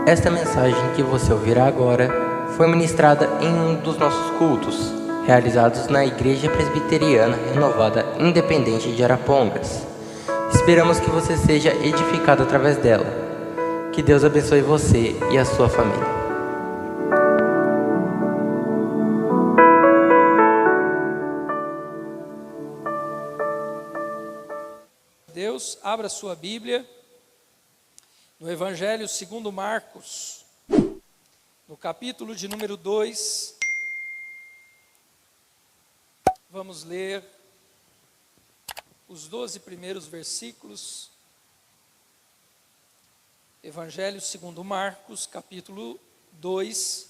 Esta mensagem que você ouvirá agora foi ministrada em um dos nossos cultos, realizados na Igreja Presbiteriana Renovada Independente de Arapongas. Esperamos que você seja edificado através dela. Que Deus abençoe você e a sua família. Deus, abra sua Bíblia no Evangelho segundo Marcos, no capítulo de número 2, vamos ler os 12 primeiros versículos. Evangelho segundo Marcos, capítulo 2,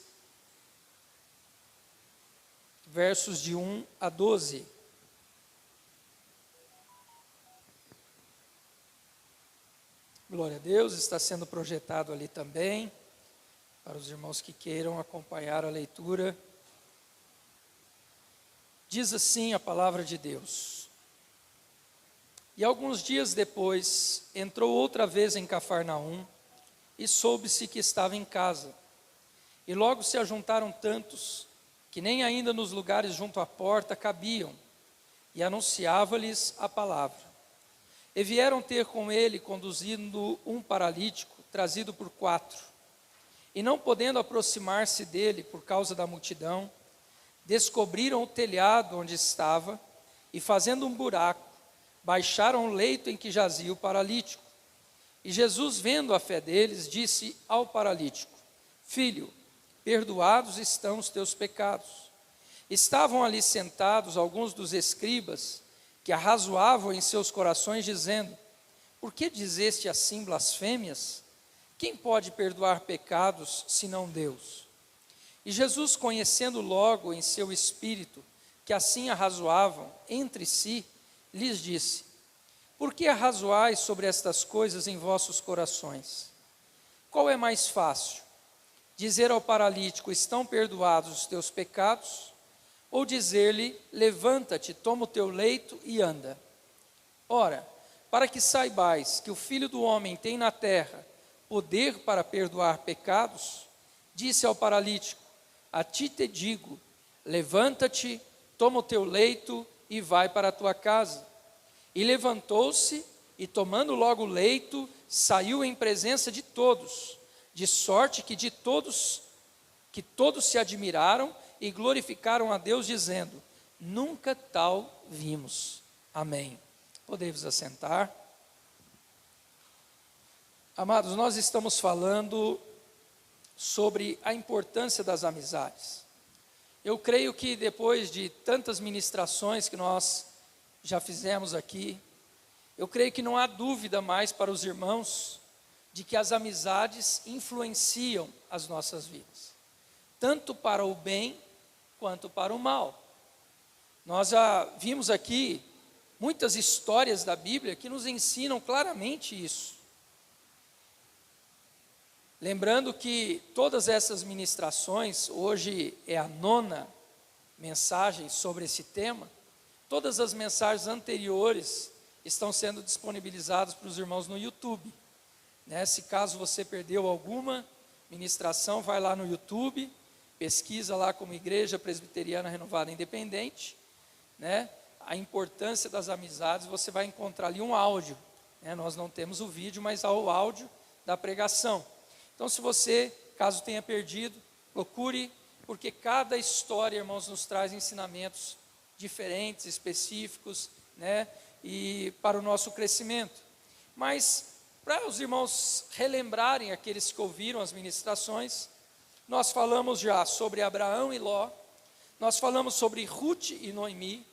versos de 1 a 12. Glória a Deus, está sendo projetado ali também, para os irmãos que queiram acompanhar a leitura. Diz assim a palavra de Deus: E alguns dias depois, entrou outra vez em Cafarnaum, e soube-se que estava em casa. E logo se ajuntaram tantos, que nem ainda nos lugares junto à porta cabiam, e anunciava-lhes a palavra. E vieram ter com ele, conduzindo um paralítico, trazido por 4. E não podendo aproximar-se dele por causa da multidão, descobriram o telhado onde estava, e fazendo um buraco, baixaram o leito em que jazia o paralítico. E Jesus, vendo a fé deles, disse ao paralítico: Filho, perdoados estão os teus pecados. Estavam ali sentados alguns dos escribas, que arrazoavam em seus corações, dizendo: Por que dizeste assim blasfêmias? Quem pode perdoar pecados, senão Deus? E Jesus, conhecendo logo em seu espírito que assim arrazoavam entre si, lhes disse: Por que arrazoais sobre estas coisas em vossos corações? Qual é mais fácil? Dizer ao paralítico: Estão perdoados os teus pecados? Ou dizer-lhe: Levanta-te, toma o teu leito e anda? Ora, para que saibais que o Filho do Homem tem na terra poder para perdoar pecados, disse ao paralítico: A ti te digo, levanta-te, toma o teu leito e vai para a tua casa. E levantou-se e, tomando logo o leito, saiu em presença de todos, de sorte que todos se admiraram e glorificaram a Deus, dizendo: Nunca tal vimos. Amém. Podemos assentar. Amados, nós estamos falando sobre a importância das amizades. Eu creio que depois de tantas ministrações que nós já fizemos aqui, eu creio que não há dúvida mais para os irmãos de que as amizades influenciam as nossas vidas, tanto para o bem quanto para o mal. Nós já vimos aqui muitas histórias da Bíblia que nos ensinam claramente isso. Lembrando que todas essas ministrações, hoje é a 9ª mensagem sobre esse tema, todas as mensagens anteriores estão sendo disponibilizadas para os irmãos no YouTube. Se caso você perdeu alguma ministração, vai lá no YouTube, pesquisa lá como Igreja Presbiteriana Renovada Independente, a importância das amizades, você vai encontrar ali um áudio, nós não temos o vídeo, mas há o áudio da pregação. Então, se você, caso tenha perdido, procure, porque cada história, irmãos, nos traz ensinamentos diferentes, específicos, e para o nosso crescimento. Mas, para os irmãos relembrarem aqueles que ouviram as ministrações, nós falamos já sobre Abraão e Ló, nós falamos sobre Ruth e Noemi,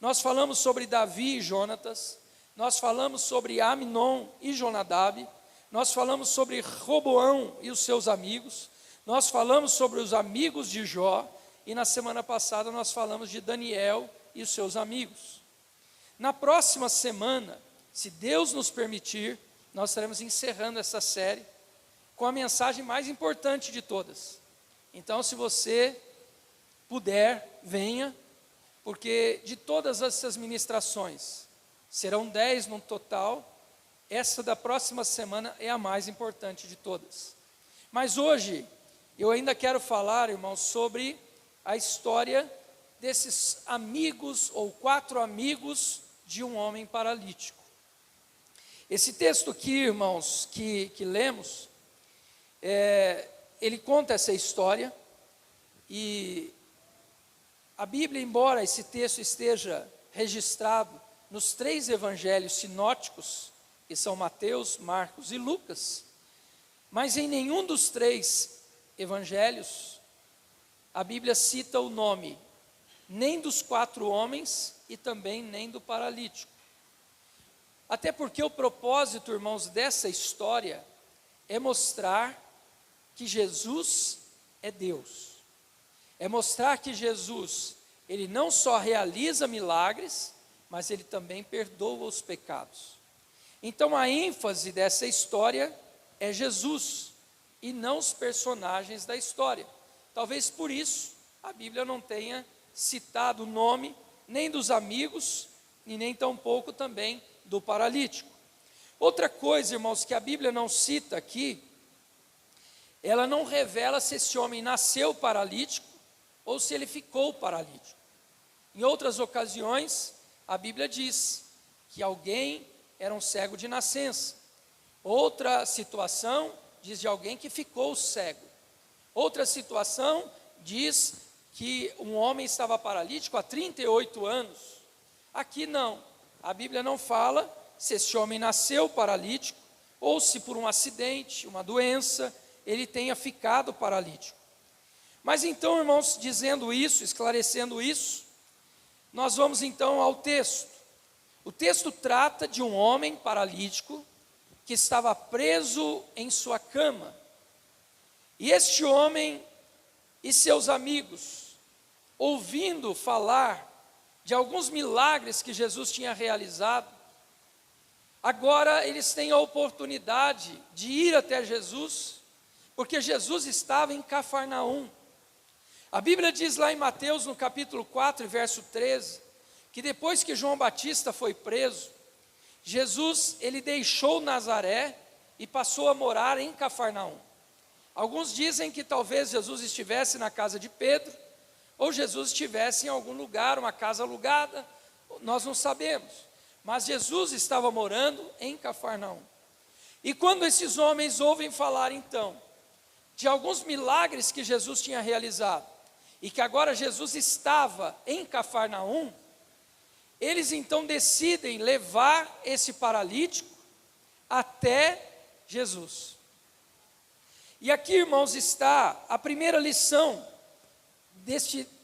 nós falamos sobre Davi e Jonatas, nós falamos sobre Aminon e Jonadab, nós falamos sobre Roboão e os seus amigos, nós falamos sobre os amigos de Jó, e na semana passada nós falamos de Daniel e os seus amigos. Na próxima semana, se Deus nos permitir, nós estaremos encerrando essa série com a mensagem mais importante de todas. Então, se você puder, venha, porque de todas essas ministrações, serão 10 no total, essa da próxima semana é a mais importante de todas. Mas hoje, eu ainda quero falar, irmãos, sobre a história desses amigos, ou 4 amigos de um homem paralítico. Esse texto aqui, irmãos, que lemos, ele conta essa história, e a Bíblia, embora esse texto esteja registrado nos 3 evangelhos sinóticos, que são Mateus, Marcos e Lucas, mas em nenhum dos 3 evangelhos, a Bíblia cita o nome nem dos 4 homens e também nem do paralítico. Até porque o propósito, irmãos, dessa história é mostrar que Jesus é Deus. É mostrar que Jesus, ele não só realiza milagres, mas ele também perdoa os pecados. Então a ênfase dessa história é Jesus e não os personagens da história. Talvez por isso a Bíblia não tenha citado o nome nem dos amigos e nem tampouco também do paralítico. Outra coisa, irmãos, que a Bíblia não cita aqui, ela não revela se esse homem nasceu paralítico ou se ele ficou paralítico. Em outras ocasiões, a Bíblia diz que alguém era um cego de nascença. Outra situação diz de alguém que ficou cego. Outra situação diz que um homem estava paralítico há 38 anos. Aqui não. A Bíblia não fala se esse homem nasceu paralítico ou se por um acidente, uma doença, ele tenha ficado paralítico. Mas então, irmãos, dizendo isso, esclarecendo isso, nós vamos então ao texto. O texto trata de um homem paralítico que estava preso em sua cama. E este homem e seus amigos, ouvindo falar de alguns milagres que Jesus tinha realizado, agora eles têm a oportunidade de ir até Jesus, porque Jesus estava em Cafarnaum. A Bíblia diz lá em Mateus, no capítulo 4, verso 13, que depois que João Batista foi preso, Jesus, ele deixou Nazaré e passou a morar em Cafarnaum. Alguns dizem que talvez Jesus estivesse na casa de Pedro, ou Jesus estivesse em algum lugar, uma casa alugada, nós não sabemos. Mas Jesus estava morando em Cafarnaum. E quando esses homens ouvem falar então de alguns milagres que Jesus tinha realizado, e que agora Jesus estava em Cafarnaum, eles então decidem levar esse paralítico até Jesus. E aqui, irmãos, está a primeira lição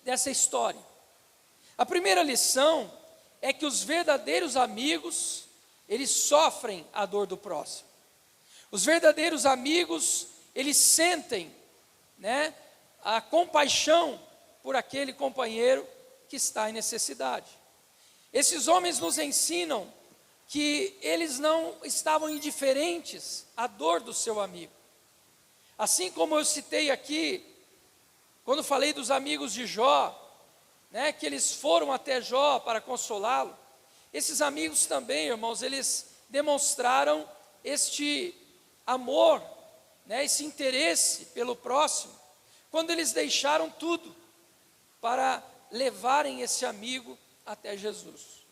dessa história. A primeira lição é que os verdadeiros amigos, eles sofrem a dor do próximo. Os verdadeiros amigos, eles sentem, a compaixão por aquele companheiro que está em necessidade. Esses homens nos ensinam que eles não estavam indiferentes à dor do seu amigo. Assim como eu citei aqui, quando falei dos amigos de Jó, que eles foram até Jó para consolá-lo, esses amigos também, irmãos, eles demonstraram este amor, esse interesse pelo próximo, quando eles deixaram tudo para levarem esse amigo até Jesus.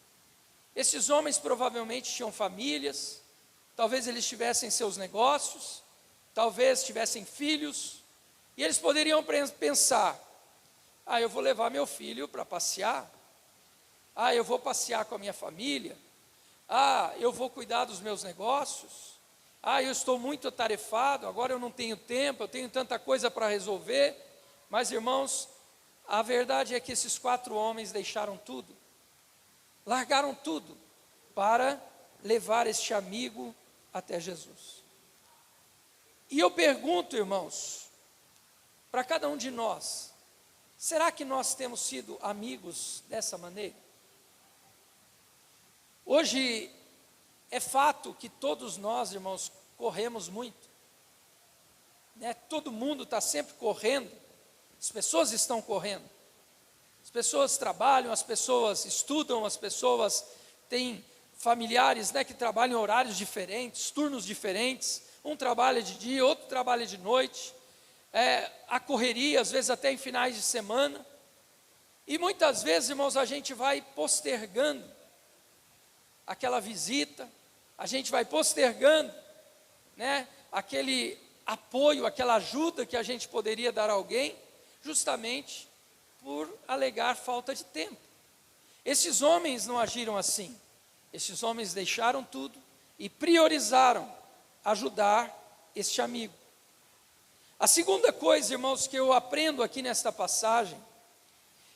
Esses homens provavelmente tinham famílias, talvez eles tivessem seus negócios, talvez tivessem filhos, e eles poderiam pensar: eu vou levar meu filho para passear, eu vou passear com a minha família, eu vou cuidar dos meus negócios, eu estou muito atarefado, agora eu não tenho tempo, eu tenho tanta coisa para resolver. Mas, irmãos, a verdade é que esses 4 homens deixaram tudo, largaram tudo para levar este amigo até Jesus. E eu pergunto, irmãos, para cada um de nós, será que nós temos sido amigos dessa maneira? Hoje é fato que todos nós, irmãos, corremos muito, todo mundo está sempre correndo, as pessoas estão correndo, as pessoas trabalham, as pessoas estudam, as pessoas têm familiares que trabalham em horários diferentes, turnos diferentes, um trabalha de dia, outro trabalha de noite, a correria, às vezes até em finais de semana, e muitas vezes, irmãos, a gente vai postergando aquela visita, a gente vai postergando, né, aquele apoio, aquela ajuda que a gente poderia dar a alguém, justamente por alegar falta de tempo. Esses homens não agiram assim. Esses homens deixaram tudo e priorizaram ajudar este amigo. A segunda coisa, irmãos, que eu aprendo aqui nesta passagem,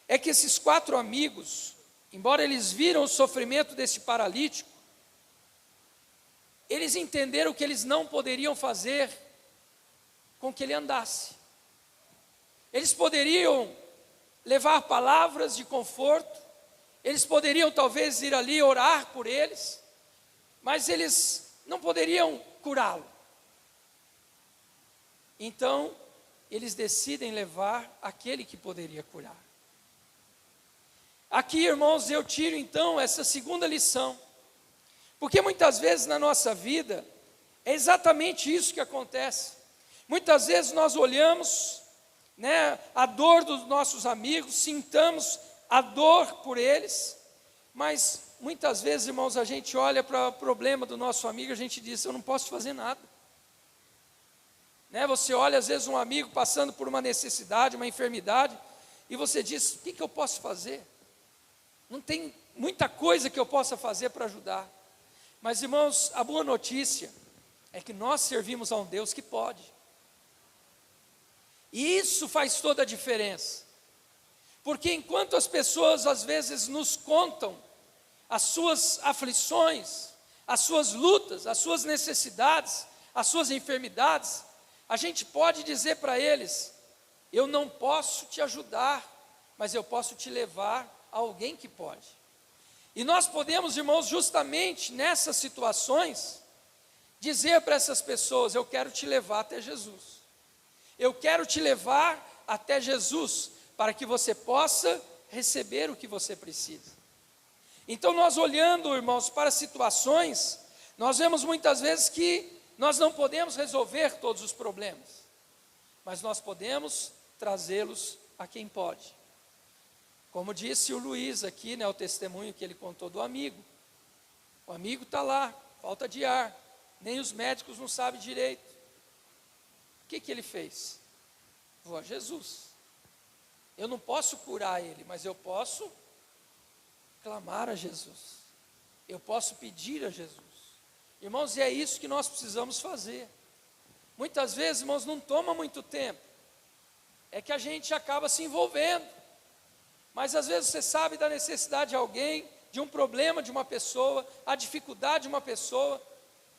é que esses 4 amigos, embora eles viram o sofrimento desse paralítico, eles entenderam que eles não poderiam fazer com que ele andasse. Eles poderiam levar palavras de conforto, eles poderiam talvez ir ali orar por eles, mas eles não poderiam curá-lo. Então, eles decidem levar aquele que poderia curar. Aqui, irmãos, eu tiro então essa segunda lição, porque muitas vezes na nossa vida é exatamente isso que acontece. Muitas vezes nós olhamos, né, a dor dos nossos amigos, sintamos a dor por eles, mas muitas vezes, irmãos, a gente olha para o problema do nosso amigo e a gente diz: eu não posso fazer nada. Né? Você olha às vezes um amigo passando por uma necessidade, uma enfermidade, e você diz: o que eu posso fazer? Não tem muita coisa que eu possa fazer para ajudar. Mas, irmãos, a boa notícia é que nós servimos a um Deus que pode. E isso faz toda a diferença. Porque enquanto as pessoas às vezes nos contam as suas aflições, as suas lutas, as suas necessidades, as suas enfermidades, a gente pode dizer para eles: eu não posso te ajudar, mas eu posso te levar a alguém que pode. E nós podemos, irmãos, justamente nessas situações, dizer para essas pessoas: eu quero te levar até Jesus. Eu quero te levar até Jesus, para que você possa receber o que você precisa. Então, nós olhando, irmãos, para situações, nós vemos muitas vezes que nós não podemos resolver todos os problemas, mas nós podemos trazê-los a quem pode. Como disse o Luiz aqui, né, o testemunho que ele contou do amigo. O amigo está lá, falta de ar, nem os médicos não sabem direito. O que ele fez? Vou a Jesus. Eu não posso curar ele, mas eu posso clamar a Jesus. Eu posso pedir a Jesus. Irmãos, e é isso que nós precisamos fazer. Muitas vezes, irmãos, não toma muito tempo. É que a gente acaba se envolvendo. Mas às vezes você sabe da necessidade de alguém, de um problema de uma pessoa, a dificuldade de uma pessoa.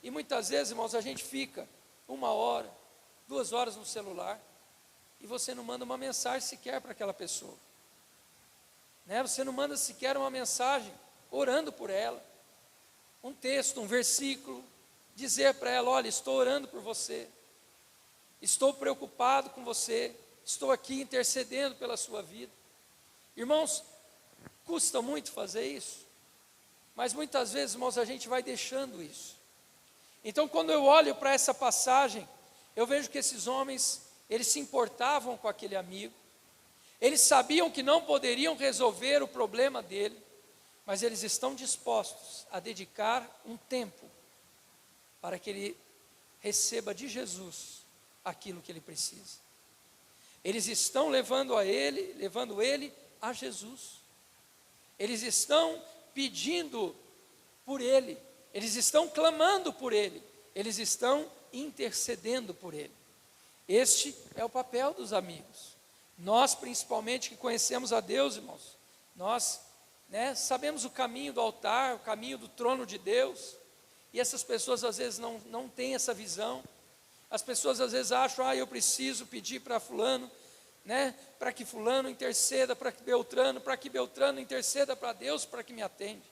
E muitas vezes, irmãos, a gente fica 1 hora, 2 horas no celular, e você não manda uma mensagem sequer para aquela pessoa. Né? Você não manda sequer uma mensagem orando por ela. Um texto, um versículo, dizer para ela: olha, estou orando por você, estou preocupado com você, estou aqui intercedendo pela sua vida. Irmãos, custa muito fazer isso, mas muitas vezes, irmãos, a gente vai deixando isso. Então, quando eu olho para essa passagem, eu vejo que esses homens, eles se importavam com aquele amigo, eles sabiam que não poderiam resolver o problema dele, mas eles estão dispostos a dedicar um tempo para que ele receba de Jesus aquilo que ele precisa. Eles estão levando ele a Jesus. Eles estão pedindo por ele, eles estão clamando por ele, eles estão intercedendo por ele. Este é o papel dos amigos. Nós, principalmente, que conhecemos a Deus, irmãos, nós, né, sabemos o caminho do altar, o caminho do trono de Deus, e essas pessoas às vezes não têm essa visão. As pessoas às vezes acham: eu preciso pedir para fulano, né, para que fulano interceda, para que Beltrano interceda para Deus, para que me atende.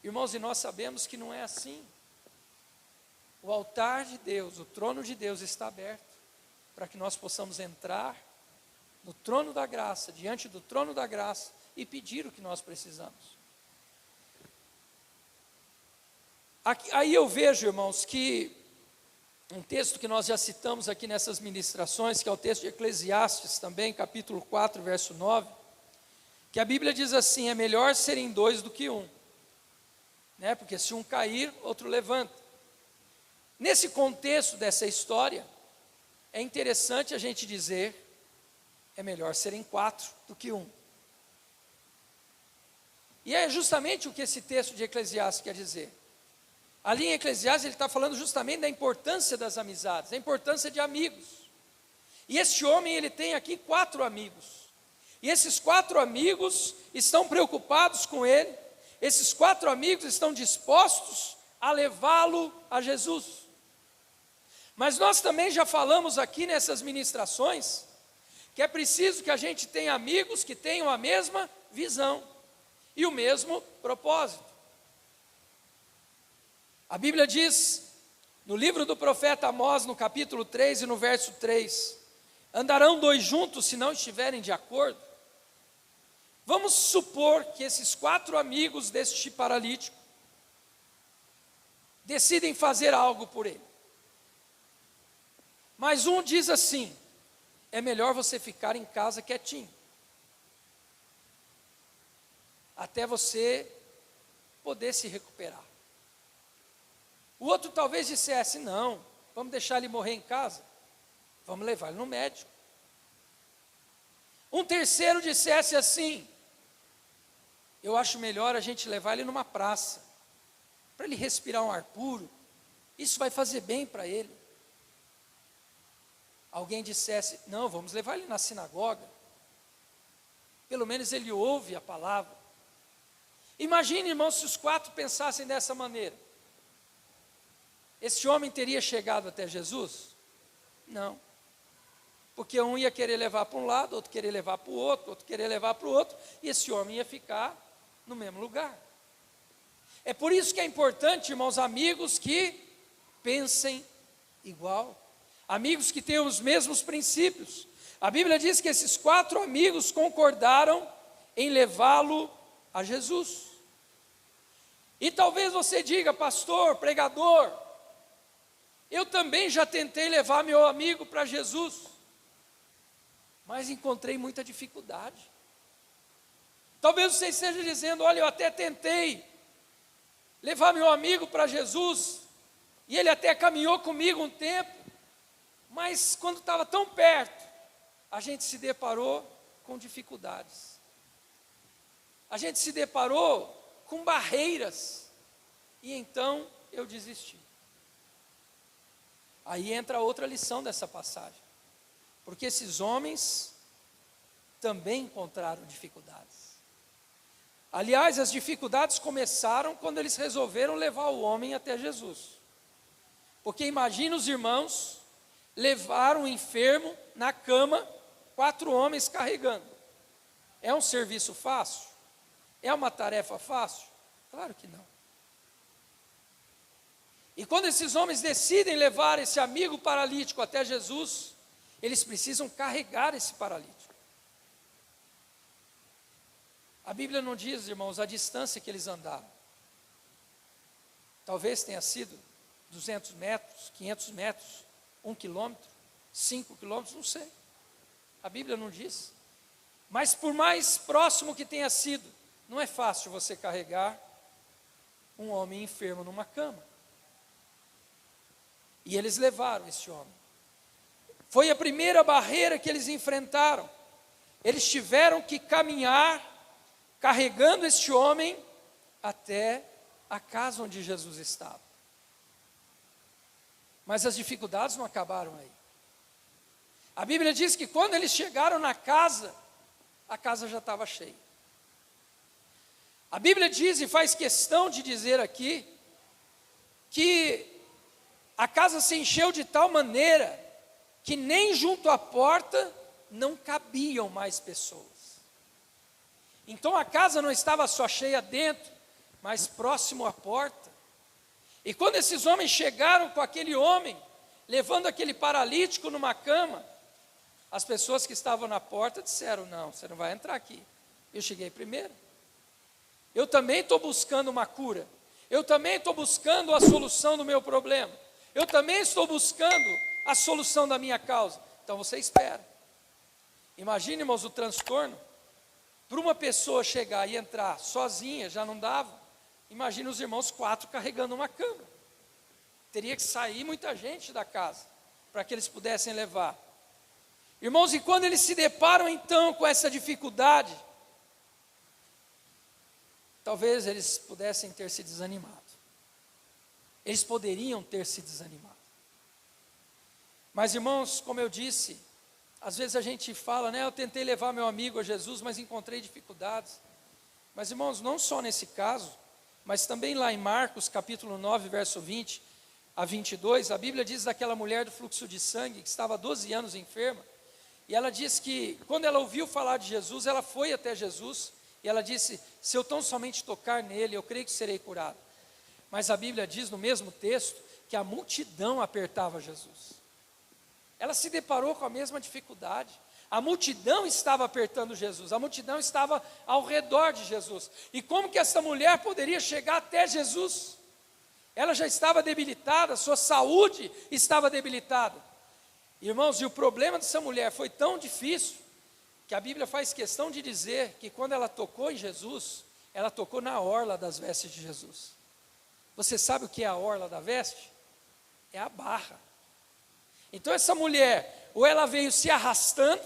Irmãos, e nós sabemos que não é assim. O altar de Deus, o trono de Deus está aberto, para que nós possamos entrar no trono da graça, diante do trono da graça, e pedir o que nós precisamos. Aí eu vejo, irmãos, que um texto que nós já citamos aqui nessas ministrações, que é o texto de Eclesiastes também, capítulo 4, verso 9, que a Bíblia diz assim: é melhor serem dois do que um, né? Porque se um cair, outro levanta. Nesse contexto dessa história, é interessante a gente dizer, é melhor serem 4 do que um. E é justamente o que esse texto de Eclesiastes quer dizer. Ali em Eclesiastes ele está falando justamente da importância das amizades, da importância de amigos. E este homem, ele tem aqui 4 amigos. E esses 4 amigos estão preocupados com ele. Esses 4 amigos estão dispostos a levá-lo a Jesus. Mas nós também já falamos aqui nessas ministrações que é preciso que a gente tenha amigos que tenham a mesma visão e o mesmo propósito. A Bíblia diz, no livro do profeta Amós, no capítulo 3 e no verso 3, andarão 2 juntos se não estiverem de acordo? Vamos supor que esses 4 amigos deste paralítico decidem fazer algo por ele. Mas um diz assim: é melhor você ficar em casa quietinho, até você poder se recuperar. O outro talvez dissesse: não, vamos deixar ele morrer em casa, vamos levar ele no médico. Um terceiro dissesse assim: eu acho melhor a gente levar ele numa praça, para ele respirar um ar puro, isso vai fazer bem para ele. Alguém dissesse: não, vamos levar ele na sinagoga, pelo menos ele ouve a palavra. Imagine, irmãos, se os 4 pensassem dessa maneira. Esse homem teria chegado até Jesus? Não. Porque um ia querer levar para um lado, outro querer levar para o outro, outro querer levar para o outro, e esse homem ia ficar no mesmo lugar. É por isso que é importante, irmãos, amigos que pensem igual. Amigos que tenham os mesmos princípios. A Bíblia diz que esses 4 amigos concordaram em levá-lo a Jesus. E talvez você diga: pastor, pregador, eu também já tentei levar meu amigo para Jesus, mas encontrei muita dificuldade. Talvez você esteja dizendo: olha, eu até tentei levar meu amigo para Jesus, e ele até caminhou comigo um tempo, mas quando estava tão perto, a gente se deparou com dificuldades. A gente se deparou com barreiras, e então eu desisti. Aí entra outra lição dessa passagem, porque esses homens também encontraram dificuldades. Aliás, as dificuldades começaram quando eles resolveram levar o homem até Jesus. Porque imagina os irmãos levar um enfermo na cama, 4 homens carregando. É um serviço fácil? É uma tarefa fácil? Claro que não. E quando esses homens decidem levar esse amigo paralítico até Jesus, eles precisam carregar esse paralítico. A Bíblia não diz, irmãos, a distância que eles andaram. Talvez tenha sido 200 metros, 500 metros, 1 quilômetro, 5 quilômetros, não sei. A Bíblia não diz. Mas por mais próximo que tenha sido, não é fácil você carregar um homem enfermo numa cama. E eles levaram esse homem. Foi a primeira barreira que eles enfrentaram. Eles tiveram que caminhar carregando este homem até a casa onde Jesus estava. Mas as dificuldades não acabaram aí. A Bíblia diz que quando eles chegaram na casa, a casa já estava cheia. A Bíblia diz, e faz questão de dizer aqui, que a casa se encheu de tal maneira que nem junto à porta não cabiam mais pessoas. Então a casa não estava só cheia dentro, mas próximo à porta. E quando esses homens chegaram com aquele homem, levando aquele paralítico numa cama, as pessoas que estavam na porta disseram: não, você não vai entrar aqui. Eu cheguei primeiro. Eu também estou buscando uma cura. Eu também estou buscando a solução do meu problema. eu também estou buscando a solução da minha causa. Então você espera. Imagine, irmãos, o transtorno. Para uma pessoa chegar e entrar sozinha, já não dava. Imagine os irmãos 4 carregando uma cama. Teria que sair muita gente da casa, para que eles pudessem levar. Irmãos, e quando eles se deparam então com essa dificuldade, talvez eles pudessem ter se desanimado. Eles poderiam ter se desanimado. Mas, irmãos, como eu disse, às vezes a gente fala, né? Eu tentei levar meu amigo a Jesus, mas encontrei dificuldades. Mas, irmãos, não só nesse caso, mas também lá em Marcos, capítulo 9, verso 20 a 22, a Bíblia diz daquela mulher do fluxo de sangue, que estava há 12 anos enferma, e ela diz que, quando ela ouviu falar de Jesus, ela foi até Jesus, e ela disse, se eu tão somente tocar nele, eu creio que serei curado. Mas a Bíblia diz no mesmo texto, que a multidão apertava Jesus. Ela se deparou com a mesma dificuldade. A multidão estava apertando Jesus, a multidão estava ao redor de Jesus. E como que essa mulher poderia chegar até Jesus? Ela já estava debilitada, sua saúde estava debilitada. Irmãos, e o problema dessa mulher foi tão difícil, que a Bíblia faz questão de dizer que quando ela tocou em Jesus, ela tocou na orla das vestes de Jesus. Você sabe o que é a orla da veste? É a barra. Então essa mulher, ou ela veio se arrastando,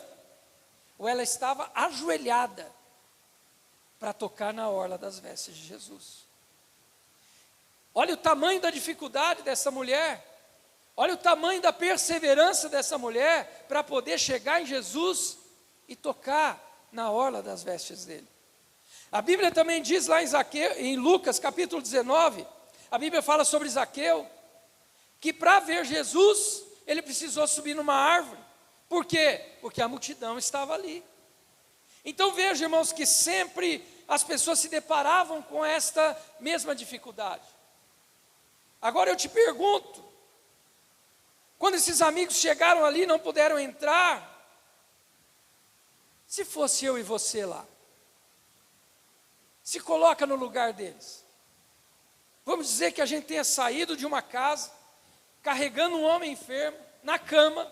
ou ela estava ajoelhada para tocar na orla das vestes de Jesus. Olha o tamanho da dificuldade dessa mulher, olha o tamanho da perseverança dessa mulher para poder chegar em Jesus e tocar na orla das vestes dele. A Bíblia também diz lá em Lucas capítulo 19, a Bíblia fala sobre Zaqueu, que para ver Jesus, ele precisou subir numa árvore. Por quê? Porque a multidão estava ali. Então veja, irmãos, que sempre as pessoas se deparavam com esta mesma dificuldade. Agora eu te pergunto, quando esses amigos chegaram ali e não puderam entrar, se fosse eu e você lá, se coloca no lugar deles. Vamos dizer que a gente tenha saído de uma casa, carregando um homem enfermo, na cama,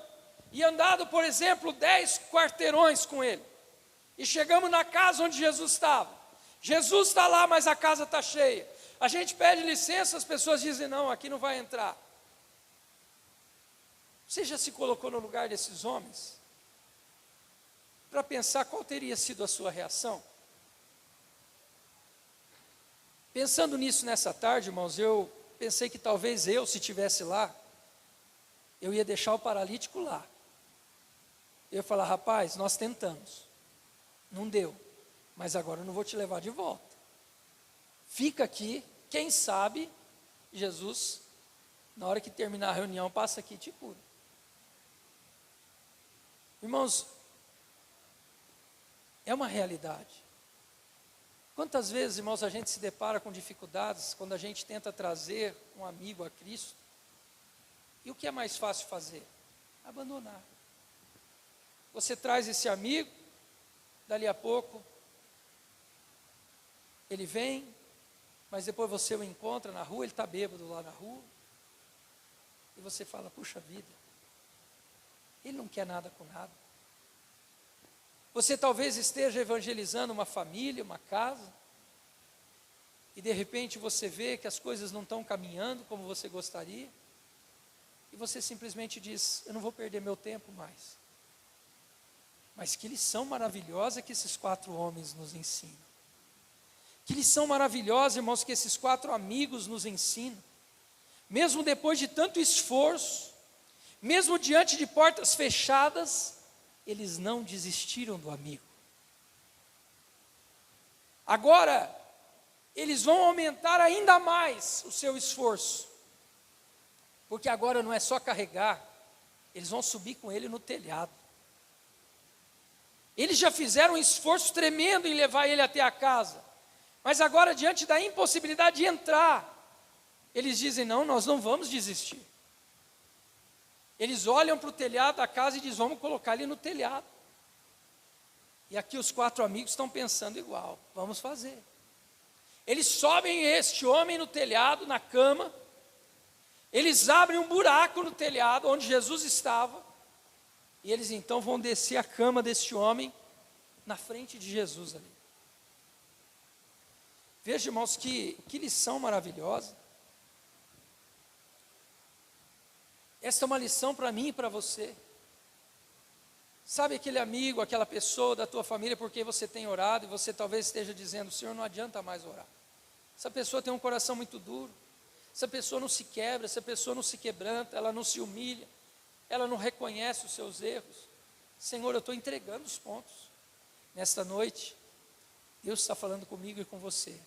e andado, por exemplo, 10 quarteirões com ele. E chegamos na casa onde Jesus estava. Jesus está lá, mas a casa está cheia. A gente pede licença, as pessoas dizem, não, aqui não vai entrar. Você já se colocou no lugar desses homens? Para pensar qual teria sido a sua reação? Pensando nisso nessa tarde, irmãos, eu pensei que talvez eu, se estivesse lá, eu ia deixar o paralítico lá. Eu ia falar, rapaz, nós tentamos, não deu, mas agora eu não vou te levar de volta. Fica aqui, quem sabe, Jesus, na hora que terminar a reunião, passa aqui e te cura. Irmãos, é uma realidade. Quantas vezes, irmãos, a gente se depara com dificuldades quando a gente tenta trazer um amigo a Cristo? E o que é mais fácil fazer? Abandonar. Você traz esse amigo, dali a pouco, ele vem, mas depois você o encontra na rua, ele está bêbado lá na rua, e você fala, puxa vida, ele não quer nada com nada. Você talvez esteja evangelizando uma família, uma casa, e de repente você vê que as coisas não estão caminhando como você gostaria, e você simplesmente diz, eu não vou perder meu tempo mais. Mas que lição maravilhosa que esses 4 homens nos ensinam. Que lição maravilhosa, irmãos, que esses 4 amigos nos ensinam. Mesmo depois de tanto esforço, mesmo diante de portas fechadas, eles não desistiram do amigo. Agora, eles vão aumentar ainda mais o seu esforço. Porque agora não é só carregar, eles vão subir com ele no telhado. Eles já fizeram um esforço tremendo em levar ele até a casa. Mas agora, diante da impossibilidade de entrar, eles dizem, não, nós não vamos desistir. Eles olham para o telhado da casa e dizem, vamos colocar ele no telhado. E aqui os 4 amigos estão pensando igual, vamos fazer. Eles sobem este homem no telhado, na cama, Eles abrem um buraco no telhado onde Jesus estava, e eles então vão descer a cama desse homem na frente de Jesus ali. Veja, irmãos, que lição maravilhosa. Esta é uma lição para mim e para você. Sabe aquele amigo, aquela pessoa da tua família por quem você tem orado, e você talvez esteja dizendo: Senhor, não adianta mais orar. Essa pessoa tem um coração muito duro, essa pessoa não se quebra, essa pessoa não se quebranta, ela não se humilha, ela não reconhece os seus erros. Senhor, eu estou entregando os pontos. Nesta noite, Deus está falando comigo e com você.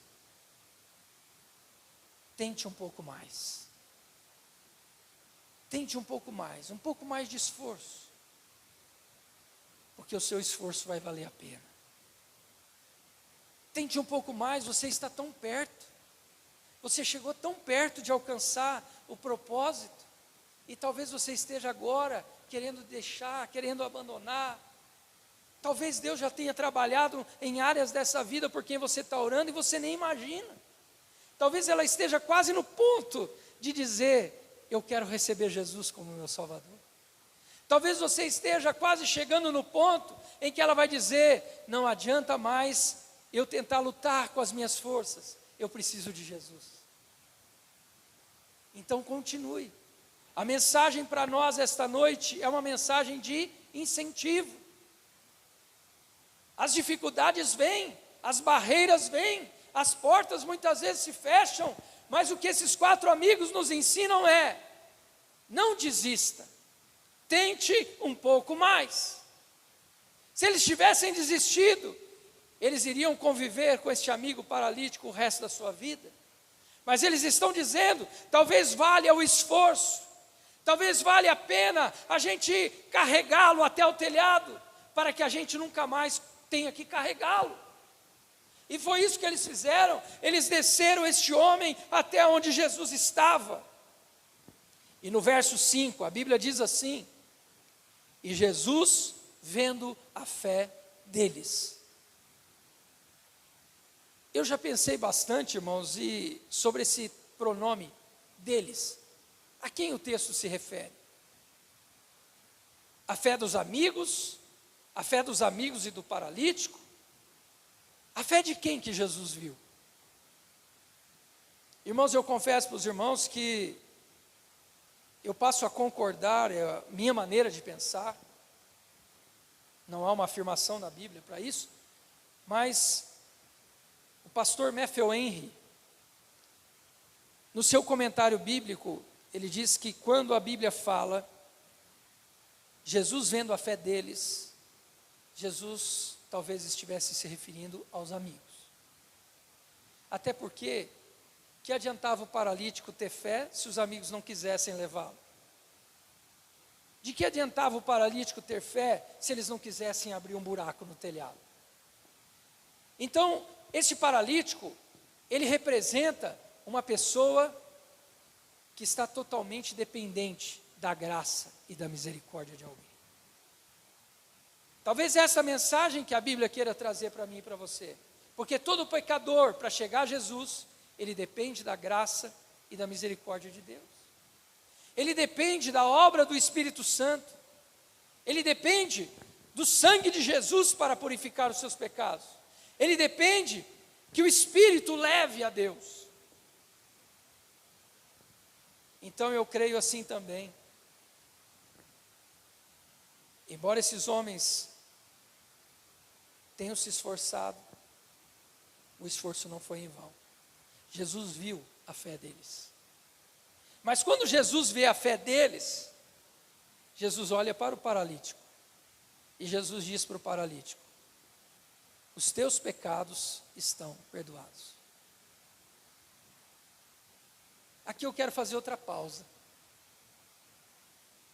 Tente um pouco mais. Tente um pouco mais de esforço, porque o seu esforço vai valer a pena. Tente um pouco mais, você está tão perto, você chegou tão perto de alcançar o propósito, e talvez você esteja agora querendo deixar, querendo abandonar. Talvez Deus já tenha trabalhado em áreas dessa vida por quem você está orando e você nem imagina. Talvez ela esteja quase no ponto de dizer: eu quero receber Jesus como meu Salvador. Talvez você esteja quase chegando no ponto em que ela vai dizer: não adianta mais eu tentar lutar com as minhas forças, eu preciso de Jesus. Então continue. A mensagem para nós esta noite é uma mensagem de incentivo. As dificuldades vêm, as barreiras vêm, as portas muitas vezes se fecham, mas o que esses 4 amigos nos ensinam é: não desista, tente um pouco mais. Se eles tivessem desistido, eles iriam conviver com este amigo paralítico o resto da sua vida. Mas eles estão dizendo: talvez valha o esforço, talvez valha a pena a gente carregá-lo até o telhado, para que a gente nunca mais tenha que carregá-lo. E foi isso que eles fizeram. Eles desceram este homem até onde Jesus estava. E no verso 5, a Bíblia diz assim: e Jesus, vendo a fé deles. Eu já pensei bastante, irmãos, sobre esse pronome deles. A quem o texto se refere? A fé dos amigos? A fé dos amigos e do paralítico? A fé de quem que Jesus viu? Irmãos, eu confesso para os irmãos que eu passo a concordar, é a minha maneira de pensar. Não há uma afirmação na Bíblia para isso, mas o pastor Matthew Henry, no seu comentário bíblico, ele diz que quando a Bíblia fala Jesus vendo a fé deles, Jesus talvez estivesse se referindo aos amigos. Até porque, que adiantava o paralítico ter fé se os amigos não quisessem levá-lo? De que adiantava o paralítico ter fé se eles não quisessem abrir um buraco no telhado? Então, esse paralítico, ele representa uma pessoa que está totalmente dependente da graça e da misericórdia de alguém. Talvez essa mensagem que a Bíblia queira trazer para mim e para você, porque todo pecador, para chegar a Jesus, ele depende da graça e da misericórdia de Deus. Ele depende da obra do Espírito Santo. Ele depende do sangue de Jesus para purificar os seus pecados. Ele depende que o Espírito leve a Deus. Então eu creio assim também. Embora esses homens tenham se esforçado, o esforço não foi em vão. Jesus viu a fé deles. Mas quando Jesus vê a fé deles, Jesus olha para o paralítico. E Jesus diz para o paralítico: os teus pecados estão perdoados. Aqui eu quero fazer outra pausa.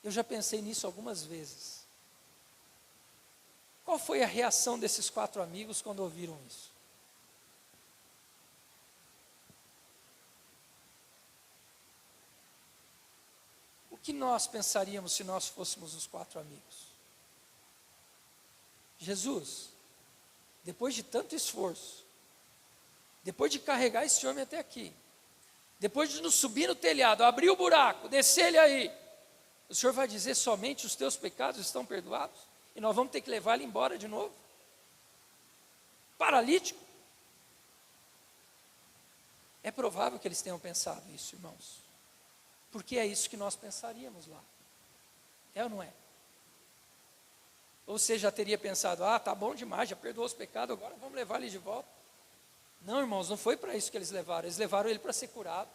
Eu já pensei nisso algumas vezes. Qual foi a reação desses 4 amigos quando ouviram isso? O que nós pensaríamos se nós fôssemos os 4 amigos? Jesus, depois de tanto esforço, depois de carregar esse homem até aqui, depois de nos subir no telhado, abrir o buraco, descer ele aí, o Senhor vai dizer somente os teus pecados estão perdoados? E nós vamos ter que levar ele embora de novo? Paralítico? É provável que eles tenham pensado isso, irmãos, porque é isso que nós pensaríamos lá. É ou não é? Ou você já teria pensado, tá bom demais, já perdoou os pecados, agora vamos levar ele de volta. Não, irmãos, não foi para isso que eles levaram ele para ser curado.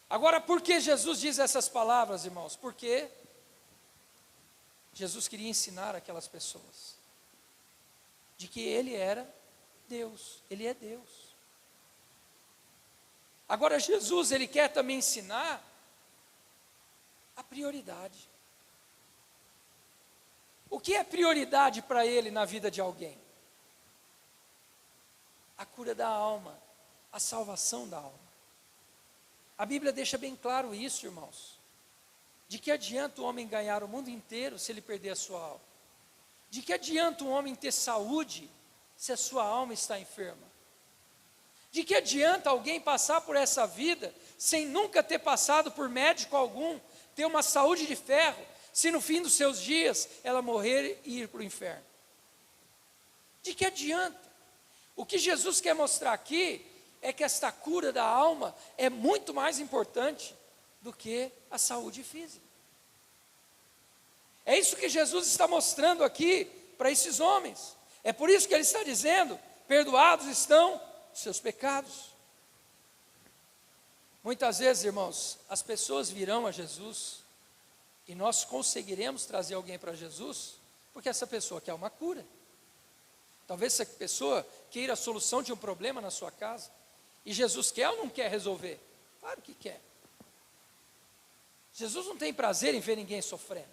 Agora, por que Jesus diz essas palavras, irmãos? Porque Jesus queria ensinar aquelas pessoas de que ele era Deus, ele é Deus. Agora, Jesus, ele quer também ensinar a prioridade. O que é prioridade para ele na vida de alguém? A cura da alma, a salvação da alma. A Bíblia deixa bem claro isso, irmãos. De que adianta o homem ganhar o mundo inteiro se ele perder a sua alma? De que adianta um homem ter saúde se a sua alma está enferma? De que adianta alguém passar por essa vida sem nunca ter passado por médico algum, ter uma saúde de ferro, se no fim dos seus dias ela morrer e ir para o inferno? De que adianta? O que Jesus quer mostrar aqui é que esta cura da alma é muito mais importante do que a saúde física. É isso que Jesus está mostrando aqui para esses homens. É por isso que ele está dizendo: perdoados estão os seus pecados. Muitas vezes, irmãos, as pessoas virão a Jesus e nós conseguiremos trazer alguém para Jesus porque essa pessoa quer uma cura. Talvez essa pessoa queira a solução de um problema na sua casa. E Jesus quer ou não quer resolver? Claro que quer. Jesus não tem prazer em ver ninguém sofrendo.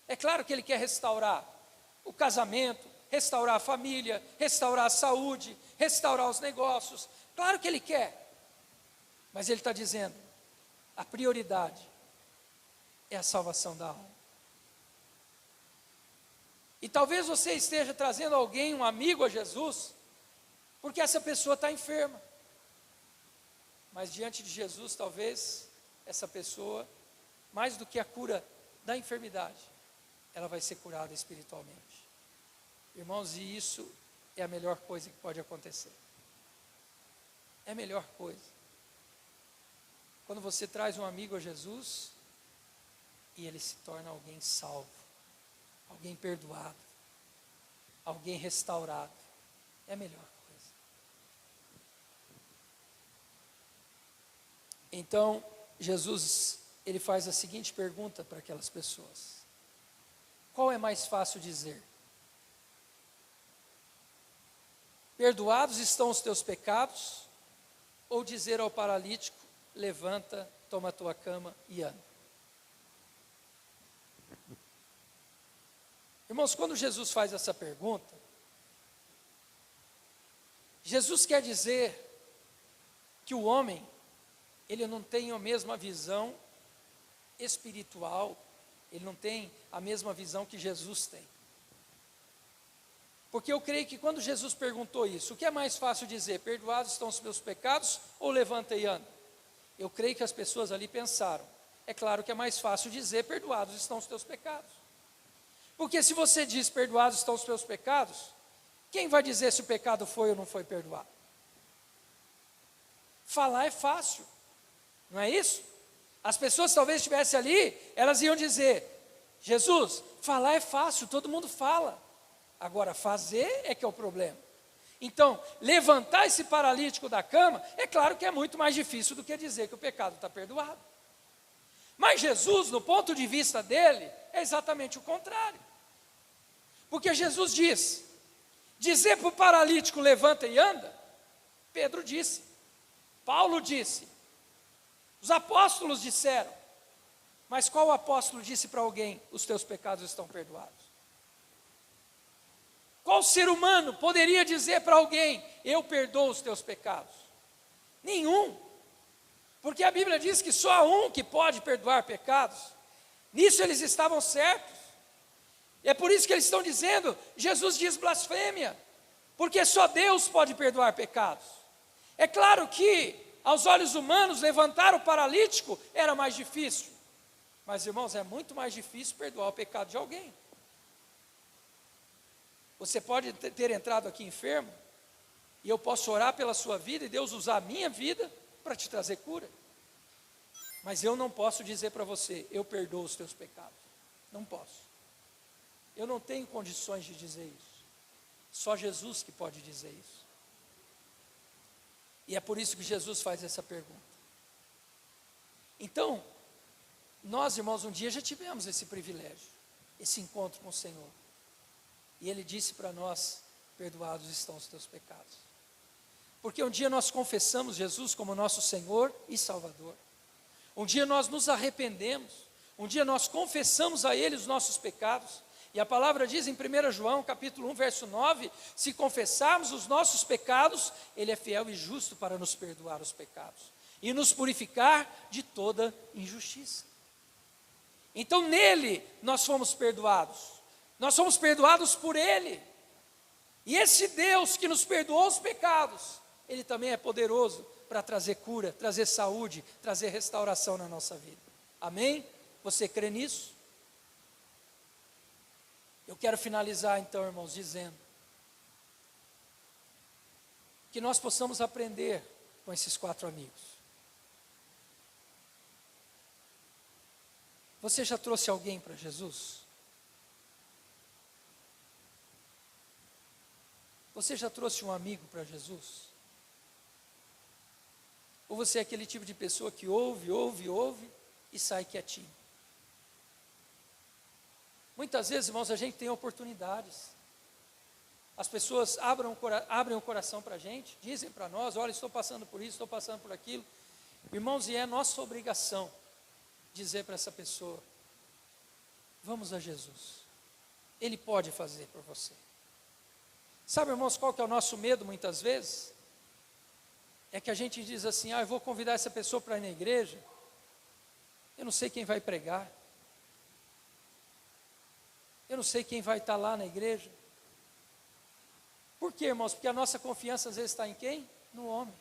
É claro que ele quer restaurar o casamento, restaurar a família, restaurar a saúde, restaurar os negócios. Claro que ele quer. Mas ele está dizendo, a prioridade é a salvação da alma. E talvez você esteja trazendo alguém, um amigo a Jesus, porque essa pessoa está enferma. Mas diante de Jesus, talvez, essa pessoa, mais do que a cura da enfermidade, ela vai ser curada espiritualmente. Irmãos, e isso é a melhor coisa que pode acontecer. É a melhor coisa. Quando você traz um amigo a Jesus, e ele se torna alguém salvo, alguém perdoado, alguém restaurado, é a melhor coisa. Então, Jesus, ele faz a seguinte pergunta para aquelas pessoas: qual é mais fácil dizer? Perdoados estão os teus pecados, ou dizer ao paralítico: levanta, toma a tua cama e anda? Irmãos, quando Jesus faz essa pergunta, Jesus quer dizer que o homem, ele não tem a mesma visão espiritual, ele não tem a mesma visão que Jesus tem. Porque eu creio que quando Jesus perguntou isso, o que é mais fácil dizer? Perdoados estão os meus pecados ou levanta e anda? Eu creio que as pessoas ali pensaram, é claro que é mais fácil dizer perdoados estão os teus pecados. Porque se você diz perdoados estão os teus pecados, quem vai dizer se o pecado foi ou não foi perdoado? Falar é fácil, não é isso? As pessoas talvez estivessem ali, elas iam dizer: Jesus, falar é fácil, todo mundo fala. Agora fazer é que é o problema. Então, levantar esse paralítico da cama, é claro que é muito mais difícil do que dizer que o pecado está perdoado. Mas Jesus, no ponto de vista dele, é exatamente o contrário. Porque Jesus diz, dizer para o paralítico levanta e anda, Pedro disse, Paulo disse, os apóstolos disseram, mas qual apóstolo disse para alguém, os teus pecados estão perdoados? Qual ser humano poderia dizer para alguém, eu perdoo os teus pecados? Nenhum. Porque a Bíblia diz que só há um que pode perdoar pecados. Nisso eles estavam certos. E é por isso que eles estão dizendo, Jesus diz blasfêmia, porque só Deus pode perdoar pecados. É claro que Aos olhos humanos, levantar o paralítico era mais difícil. Mas, irmãos, é muito mais difícil perdoar o pecado de alguém. Você pode ter entrado aqui enfermo, e eu posso orar pela sua vida, e Deus usar a minha vida para te trazer cura. Mas eu não posso dizer para você, eu perdoo os teus pecados. Não posso. Eu não tenho condições de dizer isso. Só Jesus que pode dizer isso. E é por isso que Jesus faz essa pergunta. Então, nós, irmãos, um dia já tivemos esse privilégio, esse encontro com o Senhor. E Ele disse para nós, perdoados estão os teus pecados. Porque um dia nós confessamos Jesus como nosso Senhor e Salvador. Um dia nós nos arrependemos. Um dia nós confessamos a Ele os nossos pecados. E a palavra diz em 1 João, capítulo 1, verso 9, se confessarmos os nossos pecados, Ele é fiel e justo para nos perdoar os pecados e nos purificar de toda injustiça. Então nele nós fomos perdoados. Nós somos perdoados por Ele. E esse Deus que nos perdoou os pecados, Ele também é poderoso para trazer cura, trazer saúde, trazer restauração na nossa vida. Amém? Você crê nisso? Eu quero finalizar então, irmãos, dizendo que nós possamos aprender com esses 4 amigos. Você já trouxe alguém para Jesus? Você já trouxe um amigo para Jesus? Ou você é aquele tipo de pessoa que ouve e sai quietinho? Muitas vezes, irmãos, a gente tem oportunidades. As pessoas abrem o coração para a gente, dizem para nós, olha, estou passando por isso, estou passando por aquilo. Irmãos, e é nossa obrigação dizer para essa pessoa, vamos a Jesus. Ele pode fazer por você. Sabe, irmãos, qual que é o nosso medo muitas vezes? É que a gente diz assim, eu vou convidar essa pessoa para ir na igreja, eu não sei quem vai pregar, eu não sei quem vai estar lá na igreja. Por quê, irmãos? Porque a nossa confiança às vezes está em quem? No homem.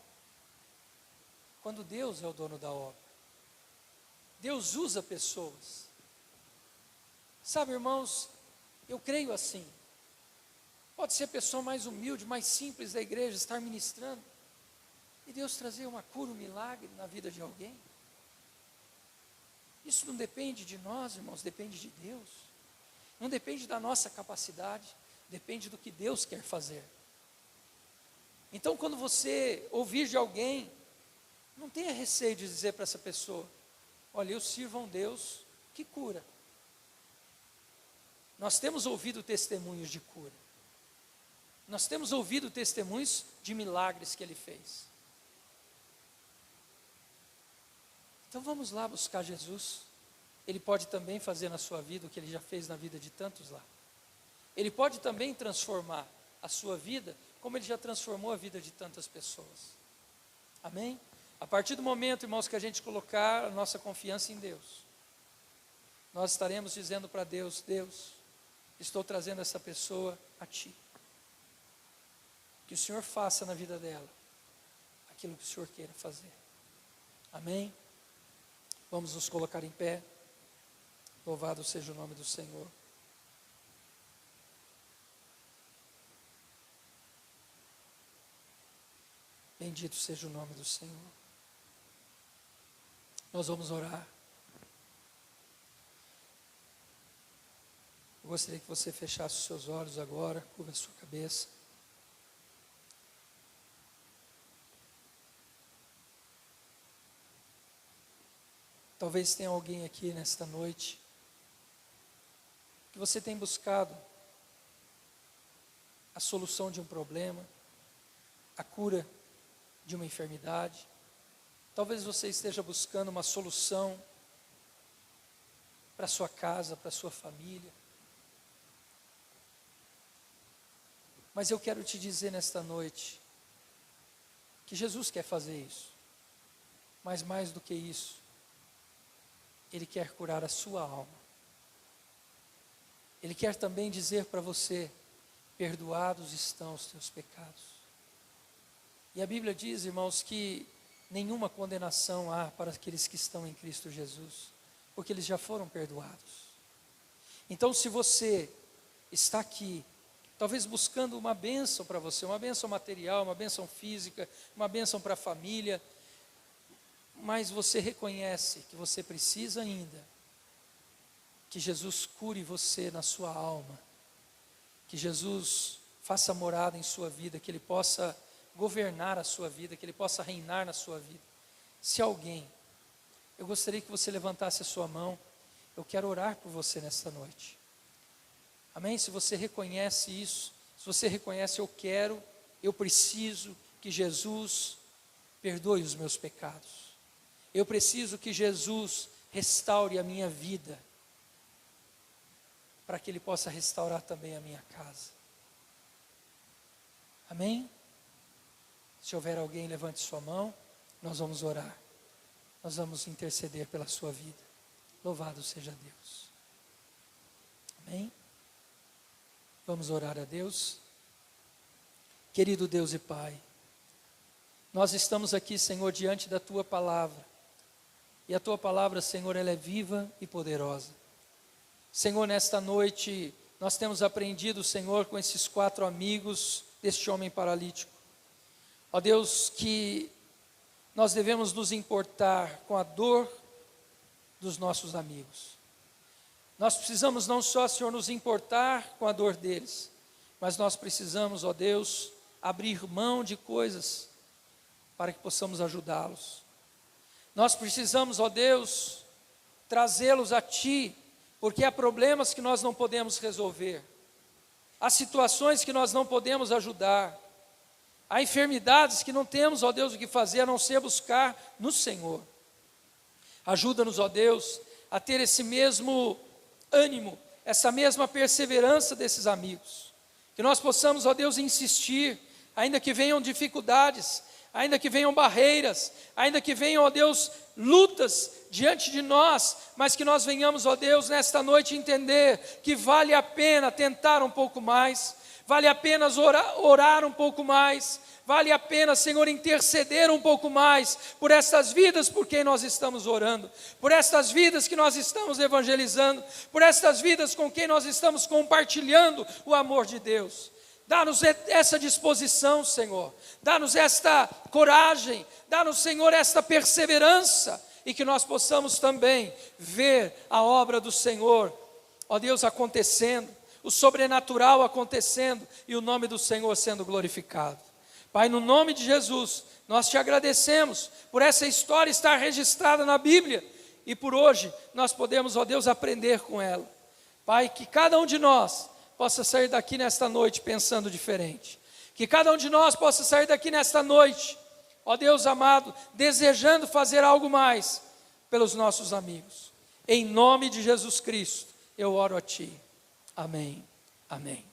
Quando Deus é o dono da obra. Deus usa pessoas. Sabe, irmãos, eu creio assim. Pode ser a pessoa mais humilde, mais simples da igreja, estar ministrando. E Deus trazer uma cura, um milagre na vida de alguém. Isso não depende de nós, irmãos, depende de Deus. Não depende da nossa capacidade, depende do que Deus quer fazer. Então, quando você ouvir de alguém, não tenha receio de dizer para essa pessoa, olha, eu sirvo a um Deus que cura. Nós temos ouvido testemunhos de cura. Nós temos ouvido testemunhos de milagres que Ele fez. Então vamos lá buscar Jesus. Ele pode também fazer na sua vida o que Ele já fez na vida de tantos lá. Ele pode também transformar a sua vida, como Ele já transformou a vida de tantas pessoas. Amém? A partir do momento, irmãos, que a gente colocar a nossa confiança em Deus, nós estaremos dizendo para Deus, Deus, estou trazendo essa pessoa a Ti. Que o Senhor faça na vida dela aquilo que o Senhor queira fazer. Amém? Vamos nos colocar em pé. Louvado seja o nome do Senhor. Bendito seja o nome do Senhor. Nós vamos orar. Eu gostaria que você fechasse os seus olhos agora, curva a sua cabeça. Talvez tenha alguém aqui nesta noite que você tem buscado a solução de um problema, a cura de uma enfermidade. Talvez você esteja buscando uma solução para a sua casa, para a sua família. Mas eu quero te dizer nesta noite que Jesus quer fazer isso. Mas mais do que isso, Ele quer curar a sua alma. Ele quer também dizer para você, perdoados estão os teus pecados. E a Bíblia diz, irmãos, que nenhuma condenação há para aqueles que estão em Cristo Jesus, porque eles já foram perdoados. Então, se você está aqui, talvez buscando uma bênção para você, uma bênção material, uma bênção física, uma bênção para a família, mas você reconhece que você precisa ainda que Jesus cure você na sua alma, que Jesus faça morada em sua vida, que Ele possa governar a sua vida, que Ele possa reinar na sua vida. Se alguém, eu gostaria que você levantasse a sua mão, eu quero orar por você nesta noite. Amém? Se você reconhece isso, se você reconhece, eu preciso que Jesus perdoe os meus pecados. Eu preciso que Jesus restaure a minha vida, para que Ele possa restaurar também a minha casa. Amém? Se houver alguém, levante sua mão, nós vamos orar. Nós vamos interceder pela sua vida. Louvado seja Deus. Amém? Vamos orar a Deus. Querido Deus e Pai, nós estamos aqui, Senhor, diante da Tua palavra. E a Tua palavra, Senhor, ela é viva e poderosa. Senhor, nesta noite, nós temos aprendido, Senhor, com esses 4 amigos deste homem paralítico. Ó Deus, que nós devemos nos importar com a dor dos nossos amigos. Nós precisamos não só, Senhor, nos importar com a dor deles, mas nós precisamos, ó Deus, abrir mão de coisas para que possamos ajudá-los. Nós precisamos, ó Deus, trazê-los a Ti, porque há problemas que nós não podemos resolver, há situações que nós não podemos ajudar, há enfermidades que não temos, ó Deus, o que fazer a não ser buscar no Senhor. Ajuda-nos, ó Deus, a ter esse mesmo ânimo, essa mesma perseverança desses amigos, que nós possamos, ó Deus, insistir, ainda que venham dificuldades, ainda que venham barreiras, ainda que venham, ó Deus, lutas diante de nós, mas que nós venhamos, ó Deus, nesta noite entender que vale a pena tentar um pouco mais, vale a pena orar um pouco mais, vale a pena, Senhor, interceder um pouco mais por estas vidas por quem nós estamos orando, por estas vidas que nós estamos evangelizando, por estas vidas com quem nós estamos compartilhando o amor de Deus. Dá-nos essa disposição, Senhor, dá-nos esta coragem, dá-nos, Senhor, esta perseverança, e que nós possamos também ver a obra do Senhor, ó Deus, acontecendo, o sobrenatural acontecendo, e o nome do Senhor sendo glorificado. Pai, no nome de Jesus, nós te agradecemos por essa história estar registrada na Bíblia, e por hoje nós podemos, ó Deus, aprender com ela. Pai, que cada um de nós possa sair daqui nesta noite pensando diferente, que cada um de nós possa sair daqui nesta noite, ó Deus amado, desejando fazer algo mais pelos nossos amigos. Em nome de Jesus Cristo, eu oro a Ti. Amém. Amém.